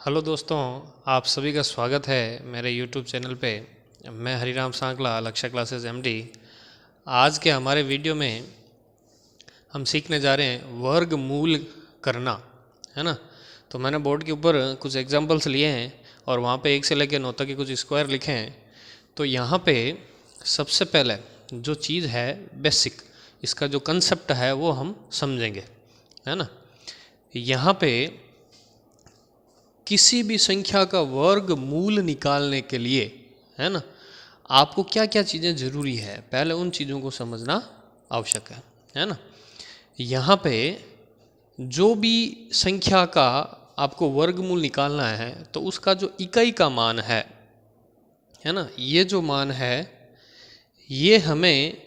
Hello दोस्तों, आप सभी का स्वागत है मेरे यूट्यूब चैनल पे। मैं हरिराम सांकला, लक्ष्य क्लासेस एमडी। आज के हमारे वीडियो में हम सीखने जा रहे हैं वर्गमूल करना, है ना। तो मैंने बोर्ड के ऊपर कुछ एग्जांपल्स लिए हैं और वहाँ पे 1 से लेकर 9 तक के कुछ स्क्वायर लिखे हैं। तो यहाँ पे सबसे पहले जो चीज़ है बेसिक, इसका जो कंसेप्ट है वो हम समझेंगे, है ना। यहाँ पे किसी भी संख्या का वर्गमूल निकालने के लिए, है ना, आपको क्या क्या चीज़ें ज़रूरी है, पहले उन चीज़ों को समझना आवश्यक है ना। यहाँ पे जो भी संख्या का आपको वर्गमूल निकालना है तो उसका जो इकाई का मान है ना, ये जो मान है ये हमें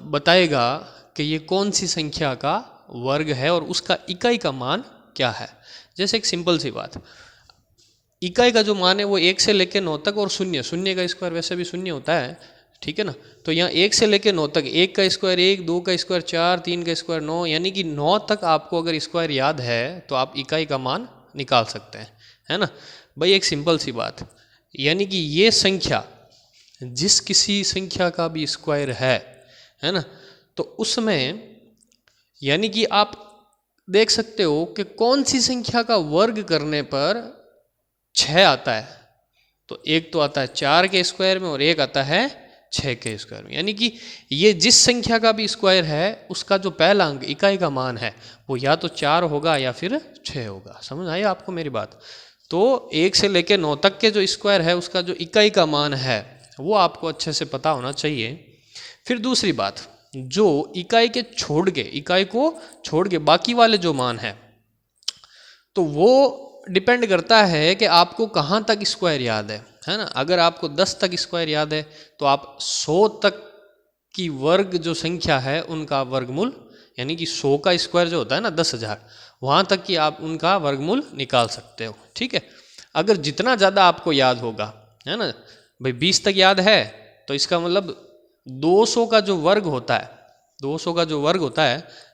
बताएगा कि ये कौन सी संख्या का वर्ग है और उसका इकाई का मान क्या है। जैसे एक सिंपल सी बात, इकाई का जो मान है वो 1 से लेकर 9 तक और शून्य का स्क्वायर वैसे भी शून्य होता है, ठीक है ना। तो यहाँ 1 से लेकर 9 तक 1 का स्क्वायर 1, 2 का स्क्वायर 4, 3 का स्क्वायर 9, यानी कि 9 तक आपको अगर स्क्वायर याद है तो आप इकाई का मान निकाल सकते हैं, है ना भाई। एक सिंपल सी बात, यानी कि ये संख्या जिस किसी संख्या का भी स्क्वायर है ना, तो उसमें यानी कि आप देख सकते हो कि कौन सी संख्या का वर्ग करने पर 6 आता है। तो एक तो आता है 4 के स्क्वायर में और एक आता है 6 के स्क्वायर में, यानी कि ये जिस संख्या का भी स्क्वायर है उसका जो पहला अंक इकाई का मान है वो या तो 4 होगा या फिर 6 होगा। समझ आई आपको मेरी बात। तो 1 से लेकर 9 तक के जो स्क्वायर है उसका जो इकाई का मान है वो आपको अच्छे से पता होना चाहिए। फिर दूसरी बात, जो इकाई को छोड़ के बाकी वाले जो मान है तो वो डिपेंड करता है कि आपको कहाँ तक स्क्वायर याद है ना। अगर आपको 10 तक स्क्वायर याद है तो आप 100 तक की वर्ग जो संख्या है उनका वर्गमूल, यानी कि 100 का स्क्वायर जो होता है ना 10,000, वहाँ तक की आप उनका वर्गमूल निकाल सकते हो, ठीक है। अगर जितना ज़्यादा आपको याद होगा, है ना भाई, 20 तक याद है तो इसका मतलब 200 का जो वर्ग होता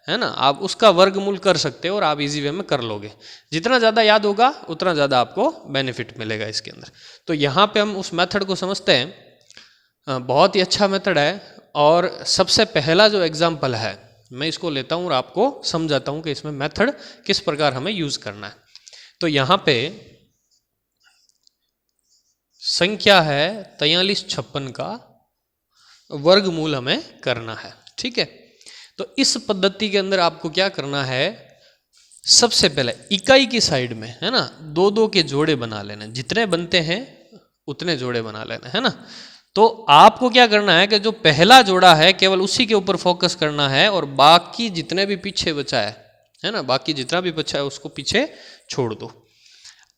है ना, आप उसका वर्गमूल कर सकते हो और आप इजी वे में कर लोगे। जितना ज़्यादा याद होगा उतना ज़्यादा आपको बेनिफिट मिलेगा इसके अंदर। तो यहाँ पे हम उस मेथड को समझते हैं। बहुत ही अच्छा मेथड है और सबसे पहला जो एग्जाम्पल है मैं इसको लेता हूँ और आपको समझाता हूँ कि इसमें मेथड किस प्रकार हमें यूज़ करना है। तो यहाँ पे संख्या है 4356 का वर्गमूल हमें करना है, ठीक है। तो इस पद्धति के अंदर आपको क्या करना है, सबसे पहले इकाई की साइड में, है ना, 2-2 के जोड़े बना लेने, जितने बनते हैं उतने जोड़े बना लेने, है ना। तो आपको क्या करना है कि जो पहला जोड़ा है केवल उसी के ऊपर फोकस करना है और बाकी जितने भी पीछे बचा है ना, बाकी जितना भी बचा है उसको पीछे छोड़ दो।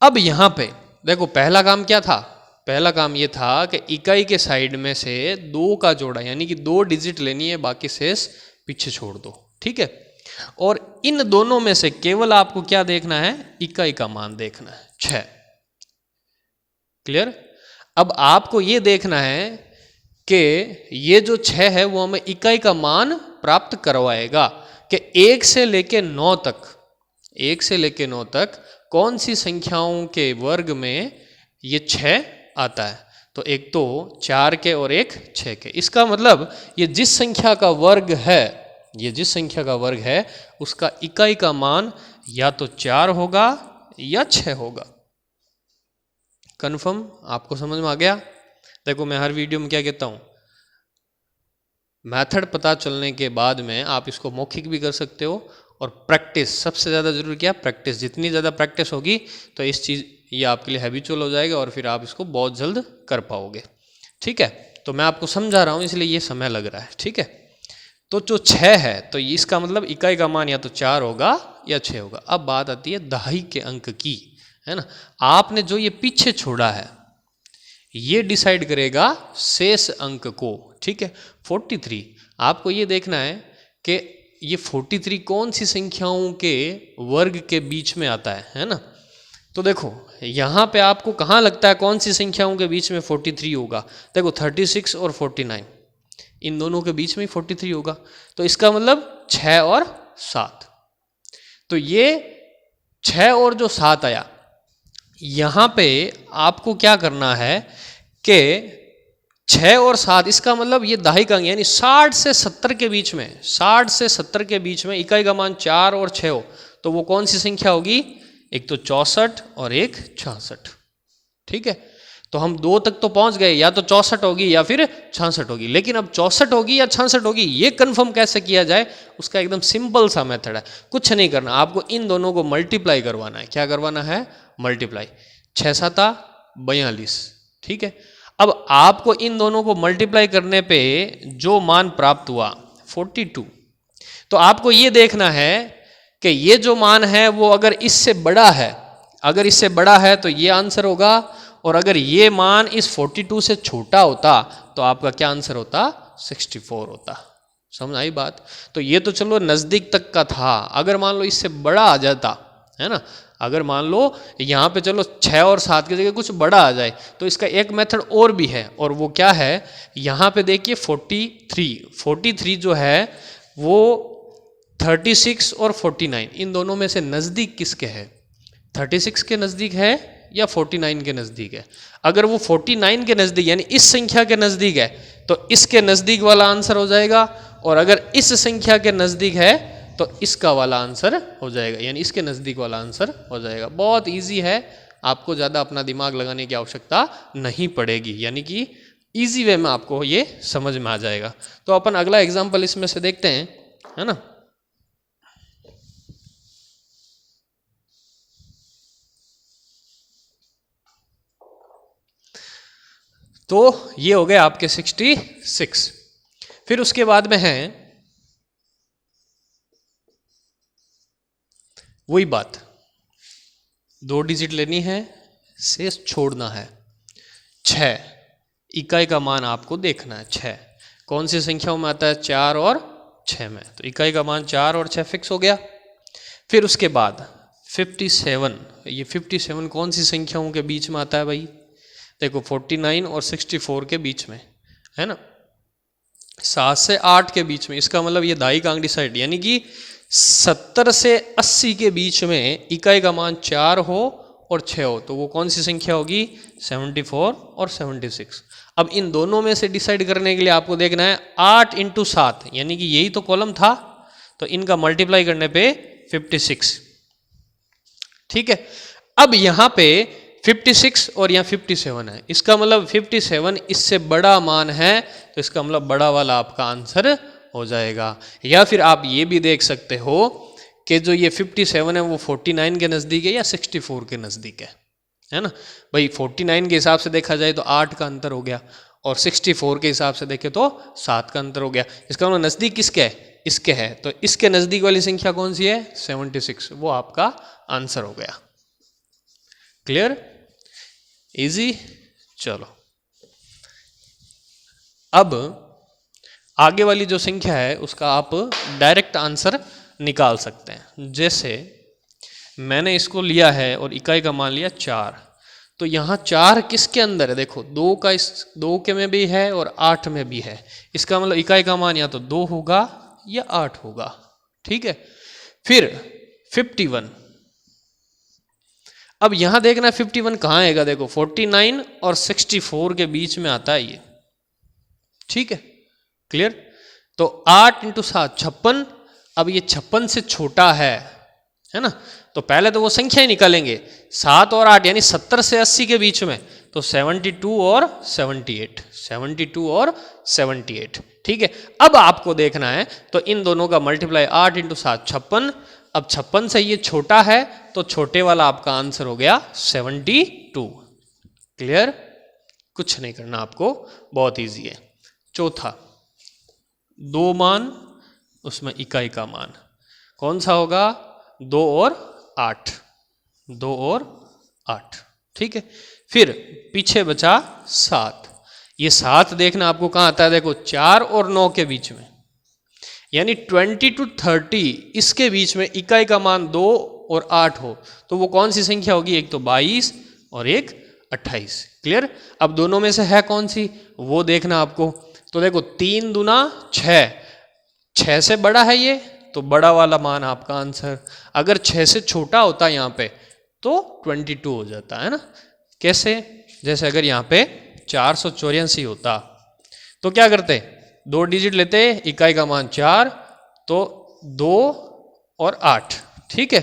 अब यहाँ पे देखो, पहला काम क्या था, पहला काम ये था कि इकाई के साइड में से 2 का जोड़ा, यानी कि 2 डिजिट लेनी है, बाकी शेष पीछे छोड़ दो, ठीक है। और इन दोनों में से केवल आपको क्या देखना है, इकाई का मान देखना है, 6। क्लियर। अब आपको ये देखना है कि ये जो 6 है वो हमें इकाई का मान प्राप्त करवाएगा कि 1 से लेके 9 तक कौन सी संख्याओं के वर्ग में ये 6 आता है। तो एक तो 4 के और एक 6 के। इसका मतलब ये जिस संख्या का वर्ग है उसका इकाई का मान या तो 4 होगा या 6 होगा। कन्फर्म आपको समझ में आ गया। देखो, मैं हर वीडियो में क्या कहता हूँ, मेथड पता चलने के बाद में आप इसको मौखिक भी कर सकते हो और प्रैक्टिस सबसे ज़्यादा जरूरी। क्या प्रैक्टिस, जितनी ज़्यादा प्रैक्टिस होगी तो इस चीज़ ये आपके लिए हैबिचुअल हो जाएगा और फिर आप इसको बहुत जल्द कर पाओगे, ठीक है। तो मैं आपको समझा रहा हूँ इसलिए ये समय लग रहा है, ठीक है। तो जो 6 है तो इसका मतलब इकाई का मान या तो 4 होगा या 6 होगा। अब बात आती है दहाई के अंक की, है ना। आपने जो ये पीछे छोड़ा है ये डिसाइड करेगा शेष अंक को, ठीक है। 43 आपको ये देखना है कि ये 43 कौन सी संख्याओं के वर्ग के बीच में आता है ना। तो देखो यहाँ पे आपको कहाँ लगता है कौन सी संख्याओं के बीच में 43 होगा। देखो 36 और 49, इन दोनों के बीच में 43 होगा। तो इसका मतलब 6 और 7। तो ये 6 और जो 7 आया यहाँ पे आपको क्या करना है कि 6 और 7, इसका मतलब ये दहाई का अंक यानी 60 से 70 के बीच में, 60 से 70 के बीच में इकाई का मान 4 और 6 हो तो वो कौन सी संख्या होगी? एक तो 64 और एक 66। ठीक है, तो हम 2 तक तो पहुंच गए, या तो 64 होगी या फिर 66 होगी। लेकिन अब 64 होगी या 66 होगी ये कंफर्म कैसे किया जाए? उसका एकदम सिंपल सा मेथड है, कुछ नहीं करना, आपको इन दोनों को मल्टीप्लाई करवाना है। क्या करवाना है? मल्टीप्लाई। 6 7 42। ठीक है, अब आपको इन दोनों को मल्टीप्लाई करने पे जो मान प्राप्त हुआ 42, तो आपको ये देखना है कि ये जो मान है वो अगर इससे बड़ा है, अगर इससे बड़ा है तो ये आंसर होगा, और अगर ये मान इस 42 से छोटा होता तो आपका क्या आंसर होता? 64 होता। समझ आई बात? तो ये तो चलो नज़दीक तक का था, अगर मान लो इससे बड़ा आ जाता है ना, अगर मान लो यहाँ पे चलो 6 और 7 की जगह कुछ बड़ा आ जाए तो इसका एक मेथड और भी है, और वो क्या है? यहाँ पे देखिए 43 जो है वो 36 और 49 इन दोनों में से नज़दीक किसके है? 36 के नज़दीक है या 49 के नज़दीक है? अगर वो 49 के नज़दीक यानी इस संख्या के नज़दीक है तो इसके नज़दीक वाला आंसर हो जाएगा, और अगर इस संख्या के नज़दीक है तो इसका वाला आंसर हो जाएगा, यानी इसके नज़दीक वाला आंसर हो जाएगा। बहुत इजी है, आपको ज़्यादा अपना दिमाग लगाने की आवश्यकता नहीं पड़ेगी, यानी कि इजी वे में आपको ये समझ में आ जाएगा। तो अपन अगला एग्जाम्पल इसमें से देखते हैं, है ना। तो ये हो गए आपके 66। फिर उसके बाद में है वही बात, 2 डिजिट लेनी है, शेष छोड़ना है। 6 इकाई का मान आपको देखना है। 6 कौन सी संख्याओं में आता है? 4 और 6 में, तो इकाई का मान 4 और 6 फिक्स हो गया। फिर उसके बाद 57, ये 57 कौन सी संख्याओं के बीच में आता है भाई? देखो 49 और 64 के बीच में, है ना, 7 से 8 के बीच में, इसका मतलब ये दाई का अंक डिसाइड, यानी कि 70 से 80 के बीच में इकाई का मान 4 हो और 6 हो तो वो कौन सी संख्या होगी? 74 और 76। अब इन दोनों में से डिसाइड करने के लिए आपको देखना है 8 इंटू 7, यानी कि यही तो कॉलम था, तो इनका मल्टीप्लाई करने पे 56। ठीक है, अब यहाँ पे 56 और यहाँ 57 है, इसका मतलब 57 इससे बड़ा मान है, तो इसका मतलब बड़ा वाला आपका आंसर हो जाएगा। या फिर आप ये भी देख सकते हो कि जो ये 57 है वो 49 के नज़दीक है या 64 के नज़दीक है ना भाई। 49 के हिसाब से देखा जाए तो 8 का अंतर हो गया, और 64 के हिसाब से देखें तो 7 का अंतर हो गया। इसका मतलब नज़दीक किसके है? इसके है, तो इसके नज़दीक वाली संख्या कौन सी है? 76, वो आपका आंसर हो गया। क्लियर? इजी। चलो अब आगे वाली जो संख्या है उसका आप डायरेक्ट आंसर निकाल सकते हैं। जैसे मैंने इसको लिया है और इकाई का मान लिया 4, तो यहाँ 4 किसके अंदर है? देखो 2 का इस 2 के में भी है और 8 में भी है, इसका मतलब इकाई का मान या तो 2 होगा या 8 होगा। ठीक है, फिर 51, अब यहां देखना 51 कहाँ आएगा? देखो 49 और 64 के बीच में आता है ये। ठीक है, क्लियर? तो 8 इंटू 7 56, अब ये 56 से छोटा है ना, तो पहले तो वो संख्या ही निकालेंगे, 7 और 8 यानी 70 से 80 के बीच में, तो 72 और 78, 72 और 78। ठीक है, अब आपको देखना है तो इन दोनों का मल्टीप्लाई 8 इंटू 7 56, अब 56 से ये छोटा है तो छोटे वाला आपका आंसर हो गया 72। क्लियर? कुछ नहीं करना आपको, बहुत इजी है। चौथा, 2 मान उसमें इकाई का मान कौन सा होगा? 2 और 8, 2 और 8। ठीक है, फिर पीछे बचा 7, ये 7 देखना आपको कहाँ आता है? देखो 4 और 9 के बीच में, यानी 20 to 30 इसके बीच में इकाई का मान 2 और 8 हो तो वो कौन सी संख्या होगी? एक तो 22 और एक 28। क्लियर? अब दोनों में से है कौन सी वो देखना आपको। तो देखो 3 दूना 6, 6 से बड़ा है ये तो बड़ा वाला मान आपका आंसर। अगर 6 से छोटा होता यहाँ पे तो 22 हो जाता है ना। कैसे? जैसे अगर यहाँ पे 484 होता तो क्या करते, 2 डिजिट लेते, इकाई का मान 4, तो 2 और 8, ठीक है।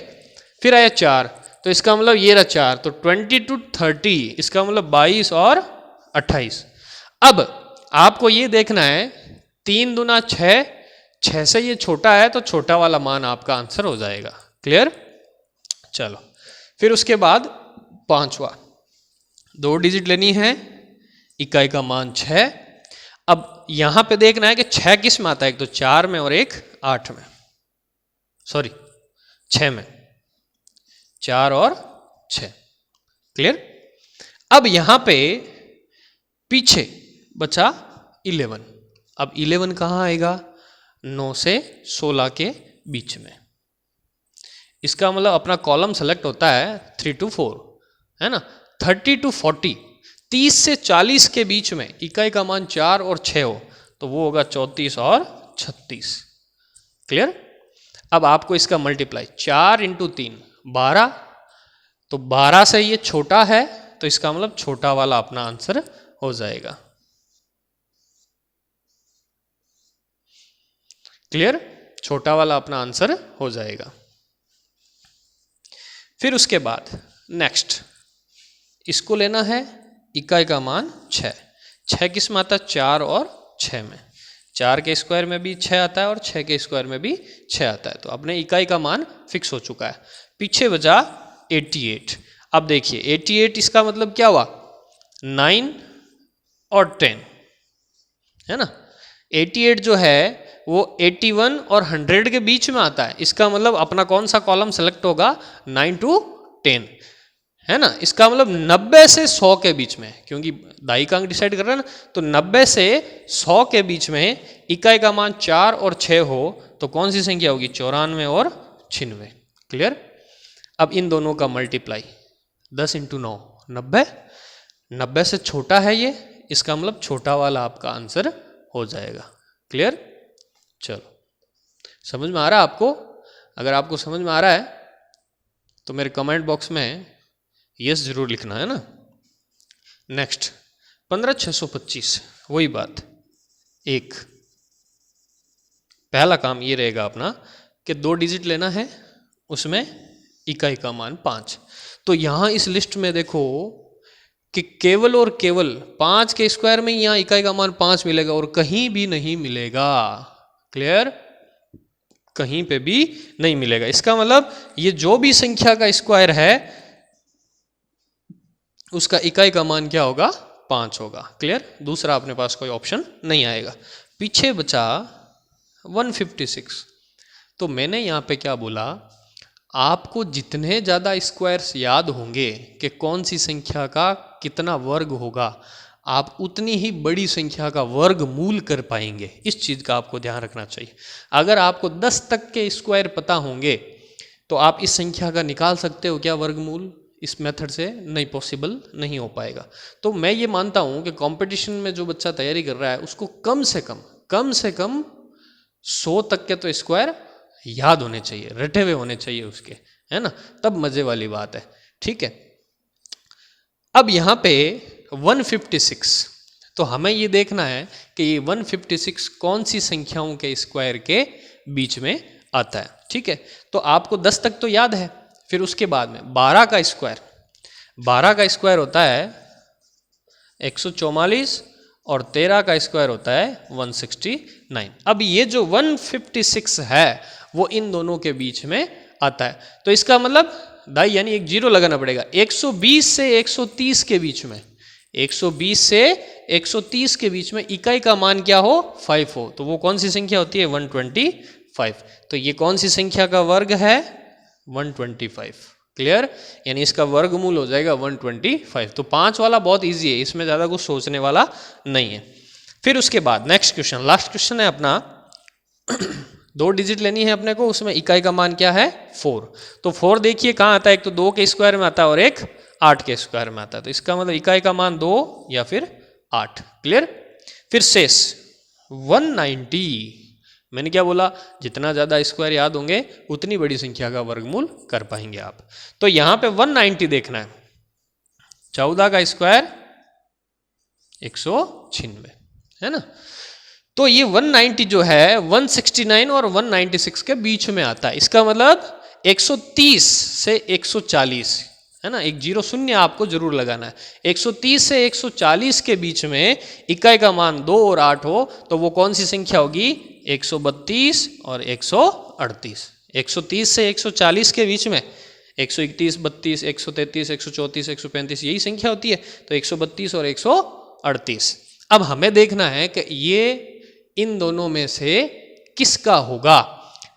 फिर आया 4, तो इसका मतलब ये रहा 4, तो 22 30, इसका मतलब 22 और 28। अब आपको ये देखना है 3 दूना 6, 6 से ये छोटा है तो छोटा वाला मान आपका आंसर हो जाएगा। क्लियर? चलो फिर उसके बाद 5वां, 2 डिजिट लेनी है, इकाई का मान 6। अब यहां पे देखना है कि 6 किस में आता है, एक तो 4 में और एक 8 में, सॉरी 6 में, 4 और 6। क्लियर? अब यहां पे पीछे बचा 11। अब 11 कहाँ आएगा? 9 से 16 के बीच में। इसका मतलब अपना कॉलम सेलेक्ट होता है 3 to 4, है ना। 30 to 40, 30 से 40 के बीच में इकाई का मान 4 और 6 हो तो वो होगा 34 और 36। क्लियर? अब आपको इसका मल्टीप्लाई 4 × 3 12, तो 12 से ये छोटा है तो इसका मतलब छोटा वाला अपना आंसर हो जाएगा। क्लियर? छोटा वाला अपना आंसर हो जाएगा। फिर उसके बाद नेक्स्ट इसको लेना है, इकाई का मान 6। 6 किस में आता है? 4 और 6 में। 4 के स्क्वायर में भी 6 आता है और 6 के स्क्वायर में भी 6 आता है, तो अपने इकाई का मान फिक्स हो चुका है। पीछे बचा 88। अब देखिए 88, इसका मतलब क्या हुआ? 9 और 10, है ना। 88 जो है वो 81 और 100 के बीच में आता है। इसका मतलब अपना कौन सा कॉलम सेलेक्ट होगा? 9 to 10, है ना। इसका मतलब 90 से 100 के बीच में, क्योंकि दाई का अंक डिसाइड कर रहा है ना, तो 90 से 100 के बीच में इकाई का मान 4 और 6 हो तो कौन सी संख्या होगी? 94 और 96। क्लियर? अब इन दोनों का मल्टीप्लाई 10 × 9 90, 90 से छोटा है ये, इसका मतलब छोटा वाला आपका आंसर हो जाएगा। क्लियर? चलो समझ में आ रहा है आपको? अगर आपको समझ में आ रहा है तो मेरे कमेंट बॉक्स में यस जरूर लिखना, है ना। नेक्स्ट 15625, वही बात, एक पहला काम ये रहेगा अपना कि 2 डिजिट लेना है, उसमें इकाई का मान 5। तो यहां इस लिस्ट में देखो कि केवल और केवल 5 के स्क्वायर में यहां इकाई का मान 5 मिलेगा और कहीं भी नहीं मिलेगा। क्लियर? कहीं पे भी नहीं मिलेगा। इसका मतलब ये जो भी संख्या का स्क्वायर है उसका इकाई का मान क्या होगा? 5 होगा। क्लियर? दूसरा अपने पास कोई ऑप्शन नहीं आएगा। पीछे बचा 156। तो मैंने यहां पे क्या बोला, आपको जितने ज़्यादा स्क्वायर्स याद होंगे कि कौन सी संख्या का कितना वर्ग होगा, आप उतनी ही बड़ी संख्या का वर्गमूल कर पाएंगे। इस चीज़ का आपको ध्यान रखना चाहिए। अगर आपको 10 तक के स्क्वायर पता होंगे तो आप इस संख्या का निकाल सकते हो क्या वर्गमूल? इस मेथड से नहीं, पॉसिबल नहीं हो पाएगा। तो मैं ये मानता हूँ कि कंपटीशन में जो बच्चा तैयारी कर रहा है उसको कम से कम 100 तक के तो स्क्वायर याद होने चाहिए, रटे हुए होने चाहिए उसके, है ना, तब मजे वाली बात है। ठीक है। अब यहाँ पे 156, तो हमें ये देखना है कि ये 156 कौन सी संख्याओं के स्क्वायर के बीच में आता है। ठीक है, तो आपको 10 तक तो याद है। फिर उसके बाद में 12 का स्क्वायर होता है 144 और 13 का स्क्वायर होता है 169। अब ये जो 156 है वो इन दोनों के बीच में आता है, तो इसका मतलब दाई यानी एक जीरो लगाना पड़ेगा। 120 से 130 के बीच में, 120 से 130 के बीच में इकाई का मान क्या हो? 5 हो, तो वो कौन सी संख्या होती है? 125। तो ये कौन सी संख्या का वर्ग है? 125। क्लियर? यानी इसका वर्गमूल हो जाएगा 125। तो 5 वाला बहुत इजी है, इसमें ज़्यादा कुछ सोचने वाला नहीं है। फिर उसके बाद नेक्स्ट क्वेश्चन, लास्ट क्वेश्चन है अपना 2 डिजिट लेनी है अपने को, उसमें इकाई का मान क्या है? 4। तो 4 देखिए कहाँ आता है, एक तो 2 के स्क्वायर में आता है और एक 8 के स्क्वायर में आता है, तो इसका मतलब इकाई का मान 2 या फिर 8। क्लियर? फिर शेष 190, मैंने क्या बोला, जितना ज़्यादा स्क्वायर याद होंगे उतनी बड़ी संख्या का वर्गमूल कर पाएंगे आप। तो यहाँ पे 190 देखना है, 14 का स्क्वायर 196 है ना। तो ये 190 जो है 169 और 196 के बीच में आता है। इसका मतलब 130 से 140 है ना, एक 0 शून्य आपको जरूर लगाना है। 130 से 140 के बीच में इकाई का मान 2 और 8 हो तो वो कौन सी संख्या होगी, 132 और 138। 130 से 140 के बीच में 131, 32, 133, 134, 135 यही संख्या होती है, तो 132 और 138। अब हमें देखना है कि ये इन दोनों में से किसका होगा।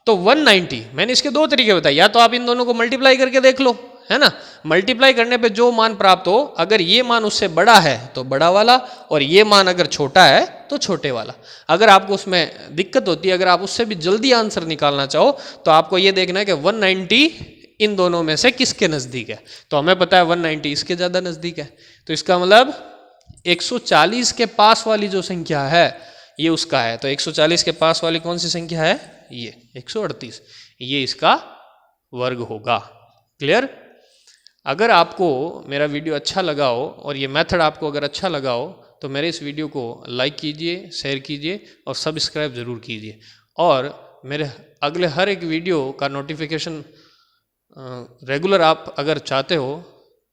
तो 190 मैंने इसके दो तरीके बताए, या तो आप इन दोनों को मल्टीप्लाई करके देख लो, है ना। मल्टीप्लाई करने पे जो मान प्राप्त हो, अगर ये मान उससे बड़ा है तो बड़ा वाला, और ये मान अगर छोटा है तो छोटे वाला। अगर आपको उसमें दिक्कत होती है, अगर आप उससे भी जल्दी आंसर निकालना चाहो तो आपको ये देखना है कि 190 इन दोनों में से किसके नज़दीक है। तो हमें पता है 190 इसके ज़्यादा नज़दीक है, तो इसका मतलब 140 के पास वाली जो संख्या है ये उसका है। तो 140 के पास वाली कौन सी संख्या है, ये 138, ये इसका वर्ग होगा। क्लियर। अगर आपको मेरा वीडियो अच्छा लगा हो और ये मेथड आपको अगर अच्छा लगा हो तो मेरे इस वीडियो को लाइक कीजिए, शेयर कीजिए और सब्सक्राइब ज़रूर कीजिए। और मेरे अगले हर एक वीडियो का नोटिफिकेशन रेगुलर आप अगर चाहते हो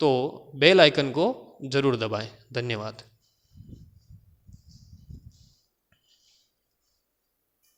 तो बेल आइकन को ज़रूर दबाएं। धन्यवाद।